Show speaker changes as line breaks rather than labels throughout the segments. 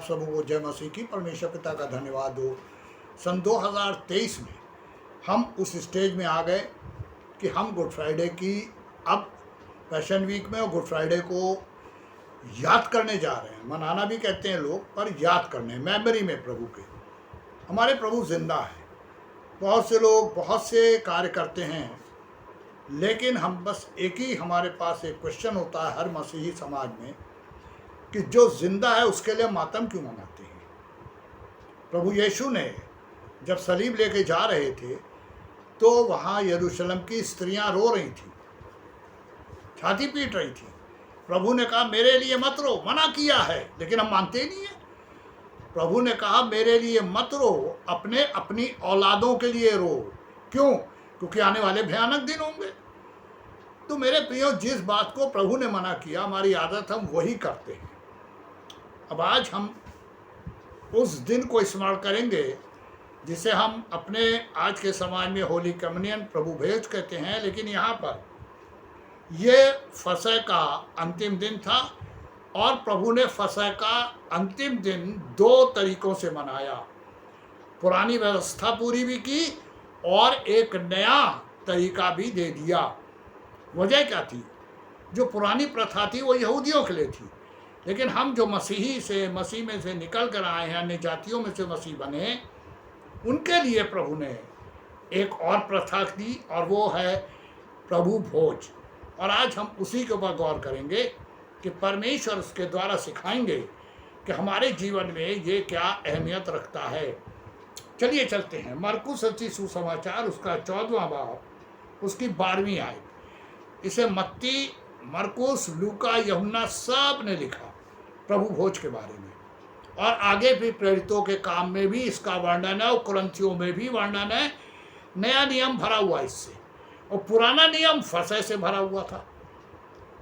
आप सबों को जय मसीह की। परमेश्वर पिता का धन्यवाद हो। सन 2023 में हम उस स्टेज में आ गए कि हम गुड फ्राइडे की अब पैशन वीक में और गुड फ्राइडे को याद करने जा रहे हैं। मनाना भी कहते हैं लोग, पर याद करने, मेमोरी में प्रभु के। हमारे प्रभु जिंदा है। बहुत से लोग बहुत से कार्य करते हैं, लेकिन हम बस एक ही हमारे पास एक क्वेश्चन होता है हर मसीही समाज में कि जो जिंदा है उसके लिए मातम क्यों मनाते हैं। प्रभु यीशु ने जब सलीब लेके जा रहे थे तो वहाँ यरूशलेम की स्त्रियां रो रही थी, छाती पीट रही थी। प्रभु ने कहा मेरे लिए मत रो, मना किया है, लेकिन हम मानते नहीं है। प्रभु ने कहा मेरे लिए मत रो, अपने अपनी औलादों के लिए रो। क्यों? क्योंकि आने वाले भयानक दिन होंगे। तो मेरे प्रियो, जिस बात को प्रभु ने मना किया, हमारी आदत हम वही करते हैं। अब आज हम उस दिन को स्मरण करेंगे जिसे हम अपने आज के समाज में होली कम्युनियन प्रभु भेज कहते हैं, लेकिन यहाँ पर ये फसह का अंतिम दिन था और प्रभु ने फसह का अंतिम दिन दो तरीकों से मनाया। पुरानी व्यवस्था पूरी भी की और एक नया तरीका भी दे दिया। वजह क्या थी? जो पुरानी प्रथा थी वो यहूदियों के लिए थी, लेकिन हम जो मसीह में से निकल कर आए हैं, अन्य जातियों में से मसीह बने, उनके लिए प्रभु ने एक और प्रथा दी और वो है प्रभु भोज। और आज हम उसी के ऊपर गौर करेंगे कि परमेश्वर उसके द्वारा सिखाएंगे कि हमारे जीवन में ये क्या अहमियत रखता है। चलिए चलते हैं मरकुस रचित सुसमाचार, उसका 14वां बाब, उसकी 12वीं आयत। इसे मत्ती, मरकुस, लूका, यूहन्ना सब ने लिखा प्रभु भोज के बारे में, और आगे भी प्रेरितों के काम में भी इसका वर्णन है और कुरिन्थियों में भी वर्णन है। नया नियम भरा हुआ इससे, और पुराना नियम फसह से भरा हुआ था।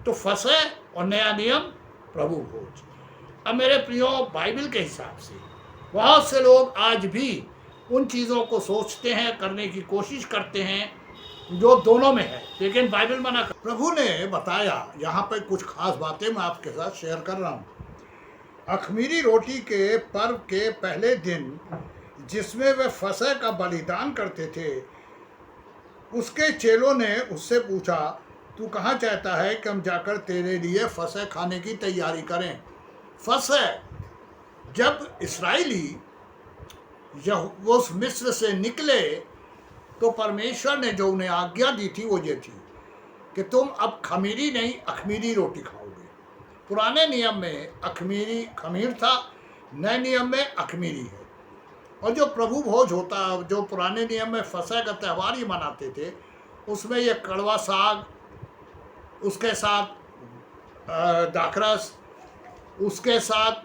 तो फसह और नया नियम प्रभु भोज। अब मेरे प्रियो, बाइबल के हिसाब से बहुत से लोग आज भी उन चीज़ों को सोचते हैं, करने की कोशिश करते हैं जो दोनों में है, लेकिन बाइबल मना कर। प्रभु ने बताया, यहाँ पर कुछ खास बातें मैं आपके साथ शेयर कर रहा हूँ। अख़मीरी रोटी के पर्व के पहले दिन जिसमें वे फसह का बलिदान करते थे, उसके चेलों ने उससे पूछा, तू कहाँ चाहता है कि हम जाकर तेरे लिए फसह खाने की तैयारी करें। फसह, जब इस्राएली उस मिस्र से निकले तो परमेश्वर ने जो उन्हें आज्ञा दी थी वो ये थी कि तुम अब खमीरी नहीं अख़मीरी रोटी खाओगे। पुराने नियम में अख़मीरी खमीर था, नए नियम में अख़मीरी है। और जो प्रभु भोज होता, जो पुराने नियम में फसह का त्यौहार ही मनाते थे, उसमें ये कड़वा साग, उसके साथ दाखरस, उसके साथ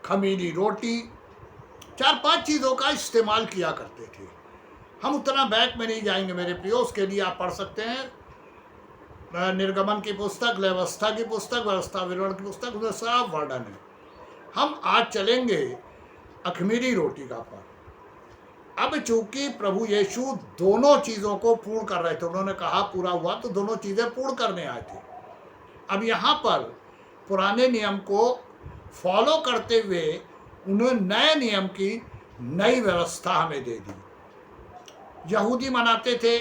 खमीरी रोटी, 4-5 चीज़ों का इस्तेमाल किया करते थे। हम उतना बैक में नहीं जाएंगे मेरे प्रियो, उसके लिए आप पढ़ सकते हैं निर्गमन की पुस्तक, व्यवस्था की पुस्तक, व्यवस्था विवरण की पुस्तक, उसमें सब वर्णन है। हम आज चलेंगे अख़मीरी रोटी का पर्व। अब चूंकि प्रभु यीशु दोनों चीज़ों को पूर्ण कर रहे थे, उन्होंने कहा पूरा हुआ, तो दोनों चीज़ें पूर्ण करने आए थे। अब यहाँ पर पुराने नियम को फॉलो करते हुए उन्होंने नए नियम की नई व्यवस्था हमें दे दी। यहूदी मनाते थे,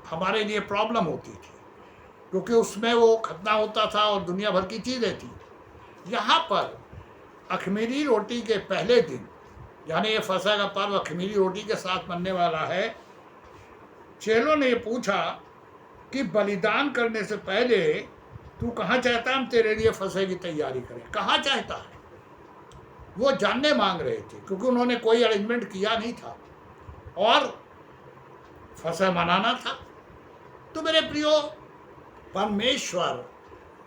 हमारे लिए प्रॉब्लम होती थी क्योंकि उसमें वो खतना होता था और दुनिया भर की चीज़ें थी। यहाँ पर अख़मीरी रोटी के पहले दिन, यानी ये फसह का पर्व अख़मीरी रोटी के साथ बनने वाला है। चेलों ने ये पूछा कि बलिदान करने से पहले तू कहाँ चाहता है हम तेरे लिए फसह की तैयारी करें। कहाँ चाहता है, वो जानने मांग रहे थे, क्योंकि उन्होंने कोई अरेंजमेंट किया नहीं था और फसह मनाना था। तो मेरे प्रियो, परमेश्वर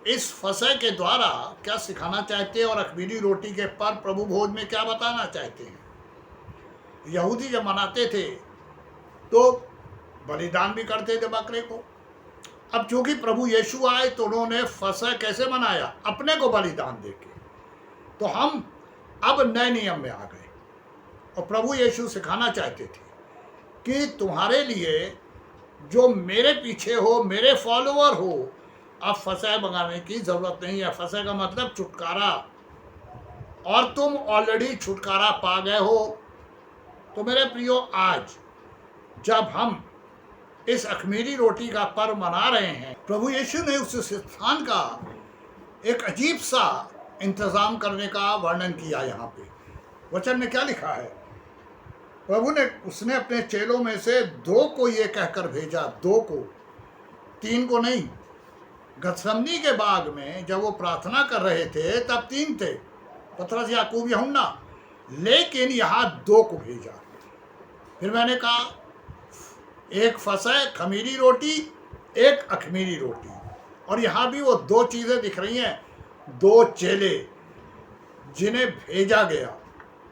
इस फसह के द्वारा क्या सिखाना चाहते हैं और अख़मीरी रोटी के पर प्रभु भोज में क्या बताना चाहते हैं। यहूदी जब मनाते थे तो बलिदान भी करते थे बकरे को। अब चूंकि प्रभु यीशु आए तो उन्होंने फसह कैसे मनाया? अपने को बलिदान देके। तो हम अब नए नियम में आ गए और प्रभु यीशु सिखाना चाहते थे कि तुम्हारे लिए जो मेरे पीछे हो, मेरे फॉलोअर हो, अब फसह मंगाने की ज़रूरत नहीं है। फसह का मतलब छुटकारा, और तुम ऑलरेडी छुटकारा पा गए हो। तो मेरे प्रियो, आज जब हम इस अखमीरी रोटी का पर्व मना रहे हैं, प्रभु यीशु ने उस स्थान का एक अजीब सा इंतज़ाम करने का वर्णन किया। यहाँ पे वचन में क्या लिखा है? प्रभु ने उसने अपने चेलों में से 2 को ये कहकर भेजा, 2 को, 3 को नहीं। गतसमनी के बाग में जब वो प्रार्थना कर रहे थे तब 3 थे, पतरस, याकूब, यूहन्ना, लेकिन यहाँ 2 को भेजा। फिर मैंने कहा, एक फसह खमीरी रोटी, एक अखमीरी रोटी, और यहाँ भी वो 2 चीज़ें दिख रही हैं, 2 चेले जिन्हें भेजा गया।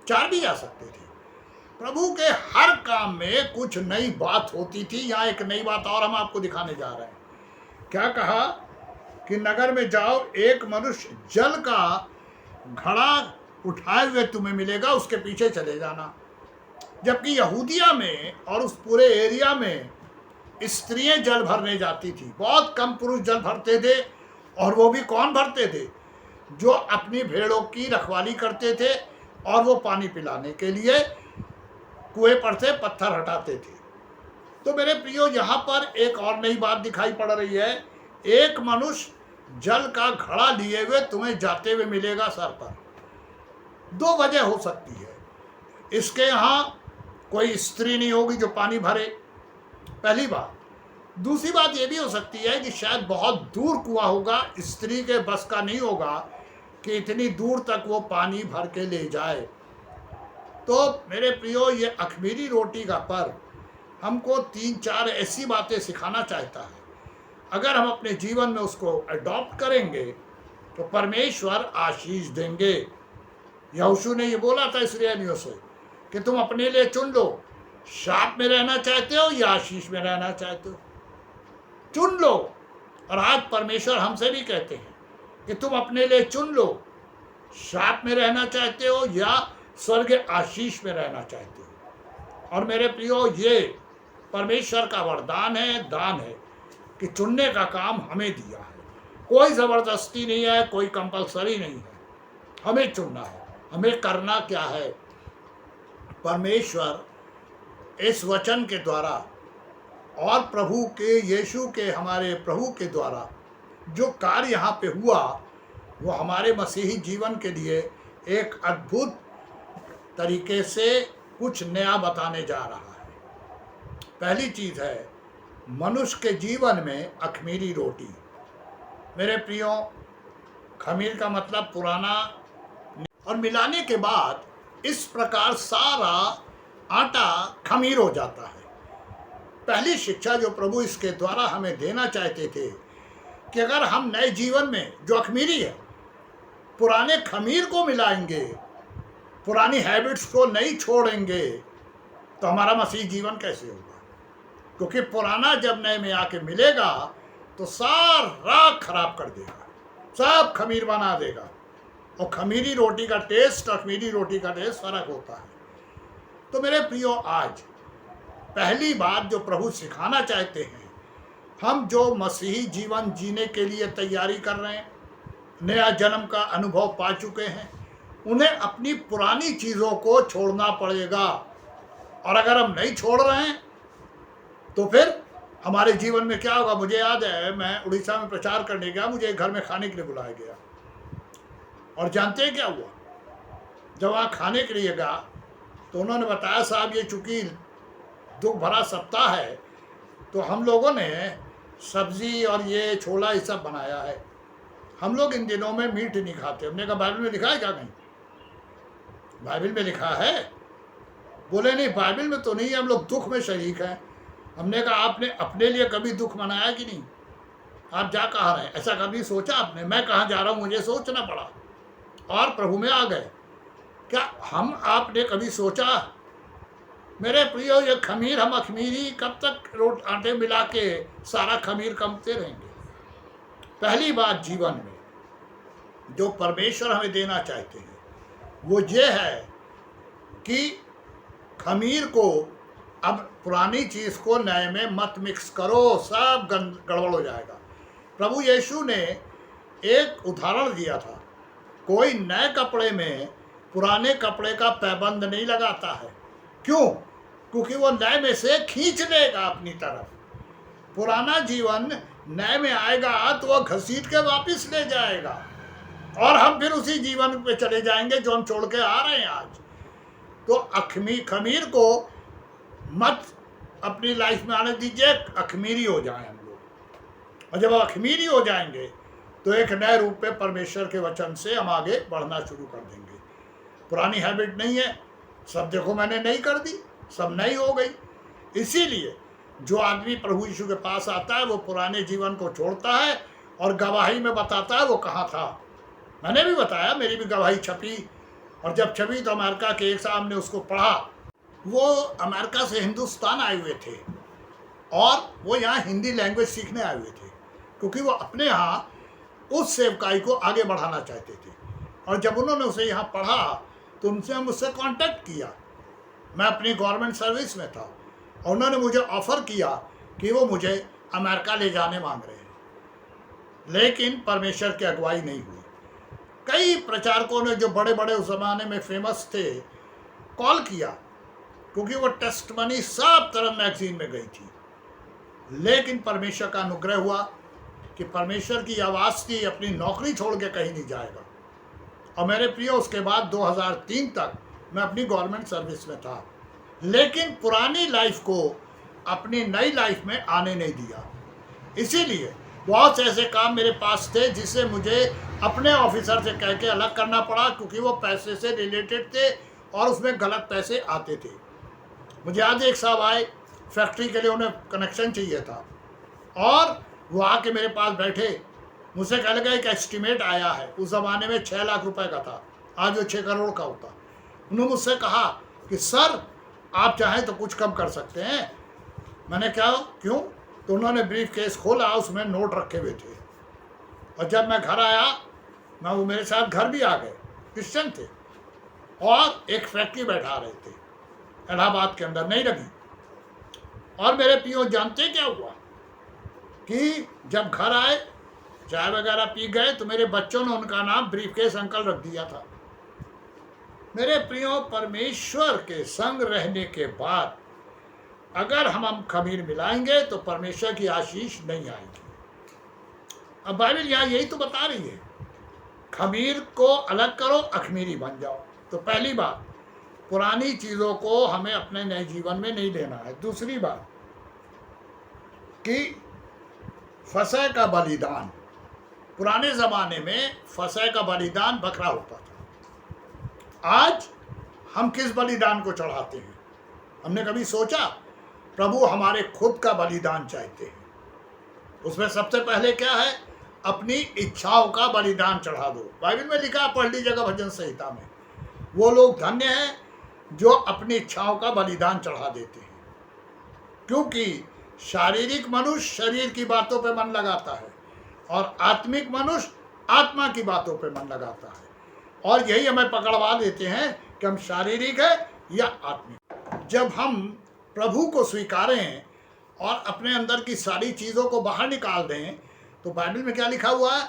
4 भी जा सकते थे। प्रभु के हर काम में कुछ नई बात होती थी। यहाँ एक नई बात और हम आपको दिखाने जा रहे हैं। क्या कहा कि नगर में जाओ, एक मनुष्य जल का घड़ा उठाए हुए तुम्हें मिलेगा, उसके पीछे चले जाना। जबकि यहूदिया में और उस पूरे एरिया में स्त्रियां जल भरने जाती थी। बहुत कम पुरुष जल भरते थे, और वो भी कौन भरते थे? जो अपनी भेड़ों की रखवाली करते थे, और वो पानी पिलाने के लिए कुएं पर से पत्थर हटाते थे। तो मेरे प्रियो, यहाँ पर एक और नई बात दिखाई पड़ रही है। एक मनुष्य जल का घड़ा लिए हुए तुम्हें जाते हुए मिलेगा सर पर। 2 वजह हो सकती है। इसके यहाँ कोई स्त्री नहीं होगी जो पानी भरे, पहली बात। दूसरी बात ये भी हो सकती है कि शायद बहुत दूर कुआं होगा, स्त्री के बस का नहीं होगा कि इतनी दूर तक वो पानी भर के ले जाए। तो मेरे प्रियो, ये अखमीरी रोटी का पर्व हमको 3-4 ऐसी बातें सिखाना चाहता है। अगर हम अपने जीवन में उसको अडॉप्ट करेंगे तो परमेश्वर आशीष देंगे। यहोशू ने ये बोला था इस्राएलियों से कि तुम अपने लिए चुन लो, शाप में रहना चाहते हो या आशीष में रहना चाहते हो, चुन लो। और आज परमेश्वर हमसे भी कहते हैं कि तुम अपने लिए चुन लो, शाप में रहना चाहते हो या स्वर्ग आशीष में रहना चाहते हो। और मेरे प्रियो, ये परमेश्वर का वरदान है, दान है कि चुनने का काम हमें दिया है। कोई ज़बरदस्ती नहीं है, कोई कंपलसरी नहीं है, हमें चुनना है। हमें करना क्या है? परमेश्वर इस वचन के द्वारा और प्रभु के, यीशु के, हमारे प्रभु के द्वारा जो कार्य यहाँ पे हुआ, वो हमारे मसीही जीवन के लिए एक अद्भुत तरीके से कुछ नया बताने जा रहा है। पहली चीज़ है मनुष्य के जीवन में अखमीरी रोटी। मेरे प्रियो, खमीर का मतलब पुराना, और मिलाने के बाद इस प्रकार सारा आटा खमीर हो जाता है। पहली शिक्षा जो प्रभु इसके द्वारा हमें देना चाहते थे कि अगर हम नए जीवन में जो अखमीरी है, पुराने खमीर को मिलाएंगे, पुरानी हैबिट्स को नहीं छोड़ेंगे, तो हमारा मसीह जीवन कैसे होगा? क्योंकि पुराना जब नए में आके मिलेगा तो सारा खराब कर देगा, सब खमीर बना देगा। और खमीरी रोटी का टेस्ट और खमीरी रोटी का टेस्ट फर्क होता है। तो मेरे प्रियो, आज पहली बात जो प्रभु सिखाना चाहते हैं, हम जो मसीही जीवन जीने के लिए तैयारी कर रहे हैं, नया जन्म का अनुभव पा चुके हैं, उन्हें अपनी पुरानी चीज़ों को छोड़ना पड़ेगा। और अगर हम नहीं छोड़ रहे हैं तो फिर हमारे जीवन में क्या होगा? मुझे याद है, मैं उड़ीसा में प्रचार करने गया, मुझे घर में खाने के लिए बुलाया गया, और जानते हैं क्या हुआ? जब वहाँ खाने के लिए गया तो उन्होंने बताया, साहब ये चूँकि दुख भरा सप्ताह है तो हम लोगों ने सब्ज़ी और ये छोला ये सब बनाया है, हम लोग इन दिनों में मीट नहीं खाते। हमने कहा बाइबल में लिखा है क्या? कहीं बाइबल में लिखा है? बोले नहीं, बाइबल में तो नहीं है, हम लोग दुख में शरीक हैं। हमने कहा आपने अपने लिए कभी दुख मनाया कि नहीं? आप जा कहाँ रहे हैं? ऐसा कभी सोचा आपने? मैं कहाँ जा रहा हूँ मुझे सोचना पड़ा, और प्रभु में आ गए। क्या हम आपने कभी सोचा? मेरे प्रियो, ये खमीर, हम अखमीरी कब तक आटे मिला के सारा खमीर कमते रहेंगे? पहली बात जीवन में जो परमेश्वर हमें देना चाहते हैं वो ये है कि खमीर को, अब पुरानी चीज़ को नए में मत मिक्स करो, सब गड़बड़ हो जाएगा। प्रभु यीशु ने एक उदाहरण दिया था। कोई नए कपड़े में पुराने कपड़े का पैबंद नहीं लगाता है। क्यों? क्योंकि वो नए में से खींच लेगा अपनी तरफ। पुराना जीवन नए में आएगा तो वह घसीट के वापस ले जाएगा और हम फिर उसी जीवन पे चले जाएंगे जो हम छोड़ के आ रहे हैं आज। तो खमीर को मत अपनी लाइफ में आने दीजिए, अखमीरी हो जाए हम लोग। और जब अखमीरी हो जाएंगे तो एक नए रूप में परमेश्वर के वचन से हम आगे बढ़ना शुरू कर देंगे। पुरानी हैबिट नहीं है, सब देखो मैंने नहीं कर दी, सब नई हो गई। इसीलिए जो आदमी प्रभु यीशु के पास आता है वो पुराने जीवन को छोड़ता है और गवाही में बताता है वो कहाँ था। मैंने भी बताया, मेरी भी गवाही छपी, और जब छपी तो अमेरिका के एक साहब ने उसको पढ़ा। वो अमेरिका से हिंदुस्तान आए हुए थे और वो यहाँ हिंदी लैंग्वेज सीखने आए हुए थे, क्योंकि वो अपने यहाँ उस सेवकाई को आगे बढ़ाना चाहते थे। और जब उन्होंने उसे यहाँ पढ़ा तो उनसे मुझसे कांटेक्ट किया। मैं अपनी गवर्नमेंट सर्विस में था और उन्होंने मुझे ऑफ़र किया कि वो मुझे अमेरिका ले जाने मांग रहे हैं, लेकिन परमेश्वर की अगुवाई नहीं हुई। कई प्रचारकों ने जो बड़े बड़े उस ज़माने में फेमस थे कॉल किया, क्योंकि वो टेस्टमनी सब तरह मैगजीन में गई थी, लेकिन परमेश्वर का अनुग्रह हुआ कि परमेश्वर की आवाज़ थी, अपनी नौकरी छोड़ के कहीं नहीं जाएगा। और मेरे प्रिय, उसके बाद 2003 तक मैं अपनी गवर्नमेंट सर्विस में था, लेकिन पुरानी लाइफ को अपनी नई लाइफ में आने नहीं दिया। इसीलिए बहुत से ऐसे काम मेरे पास थे जिसे मुझे अपने ऑफिसर से कह के अलग करना पड़ा, क्योंकि वो पैसे से रिलेटेड थे और उसमें गलत पैसे आते थे। मुझे आज एक साहब आए, फैक्ट्री के लिए उन्हें कनेक्शन चाहिए था, और वो आके मेरे पास बैठे, मुझसे कह लगा एक एस्टिमेट आया है। उस ज़माने में 6 लाख रुपए का था, आज वो 6 करोड़ का होता। उन्होंने मुझसे कहा कि सर आप चाहें तो कुछ कम कर सकते हैं। मैंने क्या, क्यों? तो उन्होंने ब्रीफ केस खोला, उसमें नोट रखे हुए थे। और जब मैं घर आया, वो मेरे साथ घर भी आ गए, क्रिश्चियन थे, और एक फैक्ट्री बैठा रहे थे इलाहाबाद के अंदर, नहीं लगी। और मेरे पियो जानते क्या हुआ कि जब घर आए, चाय वगैरह पी गए, तो मेरे बच्चों ने उनका नाम ब्रीफकेस अंकल रख दिया था। मेरे प्रियो, परमेश्वर के संग रहने के बाद अगर हम खमीर मिलाएंगे तो परमेश्वर की आशीष नहीं आएगी। अब बाइबल यहाँ यही तो बता रही है, खमीर को अलग करो, अखमीरी बन जाओ। तो पहली बात, पुरानी चीज़ों को हमें अपने नए जीवन में नहीं लेना है। दूसरी बात कि फसह का बलिदान, पुराने ज़माने में फसह का बलिदान बकरा होता था। आज हम किस बलिदान को चढ़ाते हैं? हमने कभी सोचा? प्रभु हमारे खुद का बलिदान चाहते हैं। उसमें सबसे पहले क्या है? अपनी इच्छाओं का बलिदान चढ़ा दो। बाइबल में लिखा, पढ़ लीजिएगा भजन संहिता में, वो लोग धन्य हैं जो अपनी इच्छाओं का बलिदान चढ़ा देते हैं। क्योंकि शारीरिक मनुष्य शरीर की बातों पे मन लगाता है और आत्मिक मनुष्य आत्मा की बातों पे मन लगाता है, और यही हमें पकड़वा देते हैं कि हम शारीरिक है या आत्मिक। जब हम प्रभु को स्वीकारें और अपने अंदर की सारी चीज़ों को बाहर निकाल दें, तो बाइबल में क्या लिखा हुआ है?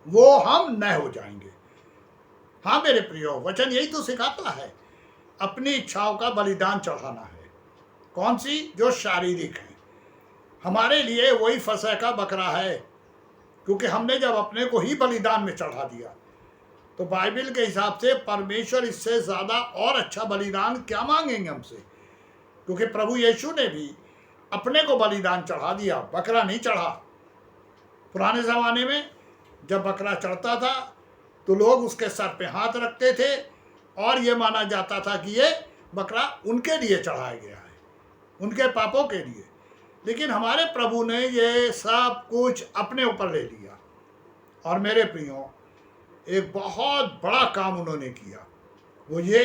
वो हम नए हो जाएंगे। हाँ मेरे प्रियो, वचन यही तो सिखाता है, अपनी इच्छाओं का बलिदान चढ़ाना है। कौन सी? जो शारीरिक है। हमारे लिए वही फसह का बकरा है, क्योंकि हमने जब अपने को ही बलिदान में चढ़ा दिया, तो बाइबल के हिसाब से परमेश्वर इससे ज़्यादा और अच्छा बलिदान क्या मांगेंगे हमसे? क्योंकि प्रभु यीशु ने भी अपने को बलिदान चढ़ा दिया, बकरा नहीं चढ़ा। पुराने ज़माने में जब बकरा चढ़ता था तो लोग उसके सर पे हाथ रखते थे और ये माना जाता था कि ये बकरा उनके लिए चढ़ाया गया है, उनके पापों के लिए। लेकिन हमारे प्रभु ने ये सब कुछ अपने ऊपर ले लिया। और मेरे प्रियो, एक बहुत बड़ा काम उन्होंने किया, वो ये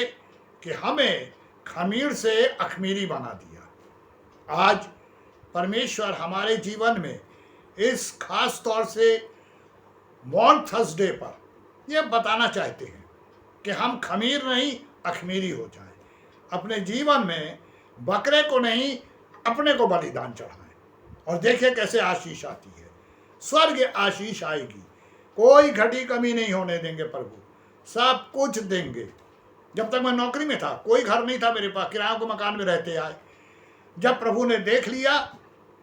कि हमें खमीर से अखमीरी बना दिया। आज परमेश्वर हमारे जीवन में इस खास तौर से मॉन थर्सडे पर यह बताना चाहते हैं कि हम खमीर नहीं अखमीरी हो जाएं। अपने जीवन में बकरे को नहीं, अपने को बलिदान चढ़ाएं, और देखिए कैसे आशीष आती है। स्वर्ग आशीष आएगी, कोई घटी कमी नहीं होने देंगे प्रभु, सब कुछ देंगे। जब तक मैं नौकरी में था, कोई घर नहीं था मेरे पास, किराए के मकान में रहते आए। जब प्रभु ने देख लिया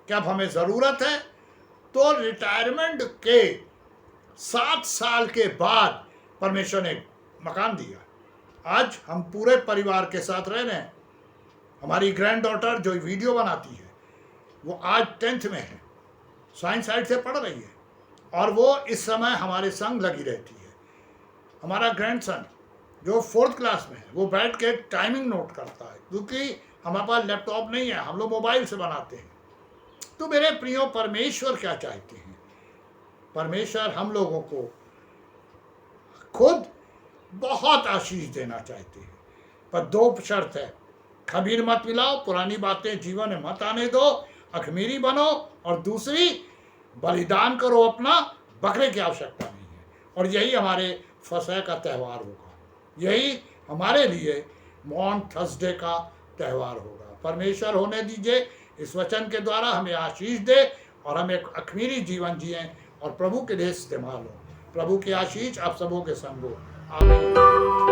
कि अब हमें ज़रूरत है, तो रिटायरमेंट के 7 साल के बाद परमेश्वर ने मकान दिया। आज हम पूरे परिवार के साथ रह रहे हैं। हमारी ग्रैंड डॉटर जो वीडियो बनाती है, वो आज 10th में है, साइंस साइड से पढ़ रही है, और वो इस समय हमारे संग लगी रहती है। हमारा ग्रैंडसन जो 4th क्लास में है, वो बैठ के टाइमिंग नोट करता है, क्योंकि हमारे पास लैपटॉप नहीं है, हम लोग मोबाइल से बनाते हैं। तो मेरे प्रियो, परमेश्वर क्या चाहते हैं? परमेश्वर हम लोगों को खुद बहुत आशीष देना चाहते हैं, पर 2 शर्त है। खमीर मत मिलाओ, पुरानी बातें जीवन में मत आने दो, अखमीरी बनो, और दूसरी, बलिदान करो अपना, बकरे की आवश्यकता नहीं है। और यही हमारे फसह का त्यौहार होगा, यही हमारे लिए मॉन थर्सडे का त्यौहार होगा। परमेश्वर होने दीजिए इस वचन के द्वारा हमें आशीष दे, और हम एक अखमीरी जीवन जिएं और प्रभु के लिए इस्तेमाल हो। प्रभु की आशीष आप सबों के संग हो। आमीन।